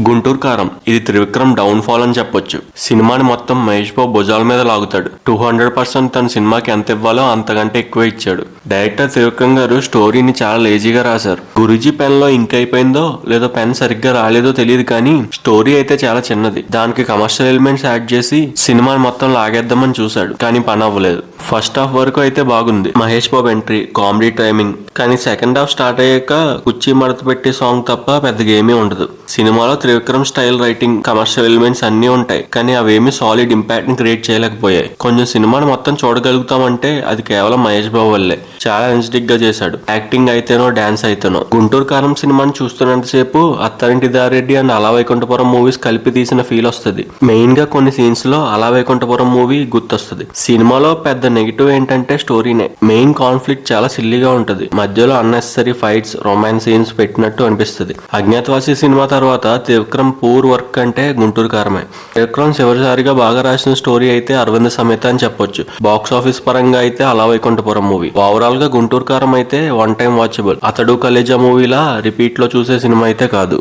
గుంటూరు కారం ఇది Trivikram down fall అని చెప్పొచ్చు. సినిమాని మొత్తం మహేష్ బాబు భుజాల మీద లాగుతాడు. 200% తన సినిమాకి ఎంత ఇవ్వాలో అంతకంటే ఎక్కువ ఇచ్చాడు. డైరెక్టర్ త్రివిక్రమ్ గారు స్టోరీని చాలా లేజీగా రాశారు. గురూజీ పెన్ లో ఇంక్ అయిపోయిందో లేదో పెన్ సరిగ్గా రాలేదో తెలియదు కానీ స్టోరీ అయితే చాలా చిన్నది. దానికి కమర్షియల్ ఎలిమెంట్స్ యాడ్ చేసి సినిమాని మొత్తం లాగేద్దామని చూశాడు, కానీ పని అవ్వలేదు. ఫస్ట్ హాఫ్ వరకు అయితే బాగుంది, Mahesh Babu entry, comedy timing. కానీ సెకండ్ హాఫ్ స్టార్ట్ అయ్యాక కుర్చీ మడత పెట్టే సాంగ్ తప్ప పెద్దగా ఏమీ ఉండదు. సినిమాలో Trivikram style writing, commercial elements అన్నీ ఉంటాయి, కానీ అవేమీ సాలిడ్ ఇంపాక్ట్ ని క్రియేట్ చేయలేకపోయాయి. కొంచెం సినిమాని మొత్తం చూడగలుగుతామంటే అది కేవలం మహేష్ బాబు వల్లే. చాలా ఎనర్జెటిక్ గా చేశాడు. యాక్టింగ్ అయితేనో డాన్స్ అయితేనో. గుంటూరు కారం సినిమాని చూస్తున్నంతసేపు అత్తారింటి దారెడ్డి అండ్ అలా వైకుంఠపురం మూవీస్ కలిపి తీసిన ఫీల్ వస్తుంది. మెయిన్ గా కొన్ని సీన్స్ లో అలా వైకుంఠపురం మూవీ గుర్తొస్తుంది. సినిమాలో పెద్ద నెగిటివ్ ఏంటంటే స్టోరీనే. మెయిన్ కాన్ఫ్లిక్ట్ చాలా సిల్లీగా ఉంటది. మధ్యలో అన్నెసరీ ఫైట్స్, రొమాన్స్ సీన్స్ పెట్టినట్టు అనిపిస్తుంది. అజ్ఞాతవాసి సినిమా తర్వాత త్రివిక్రమ్ పూర్ వర్క్ అంటే గుంటూరు కారమే. త్రివిక్రమ్ చివరిసారిగా బాగా రాసిన స్టోరీ అయితే అరవింద సమేత అని చెప్పొచ్చు. బాక్స్ ఆఫీస్ పరంగా అయితే అలా వైకుంఠపురం మూవీ. ఓవరాల్ గా గుంటూరు కారం అయితే వన్ టైం వాచబుల్. అతడు కలేజా మూవీలా రిపీట్ లో చూసే సినిమా అయితే కాదు.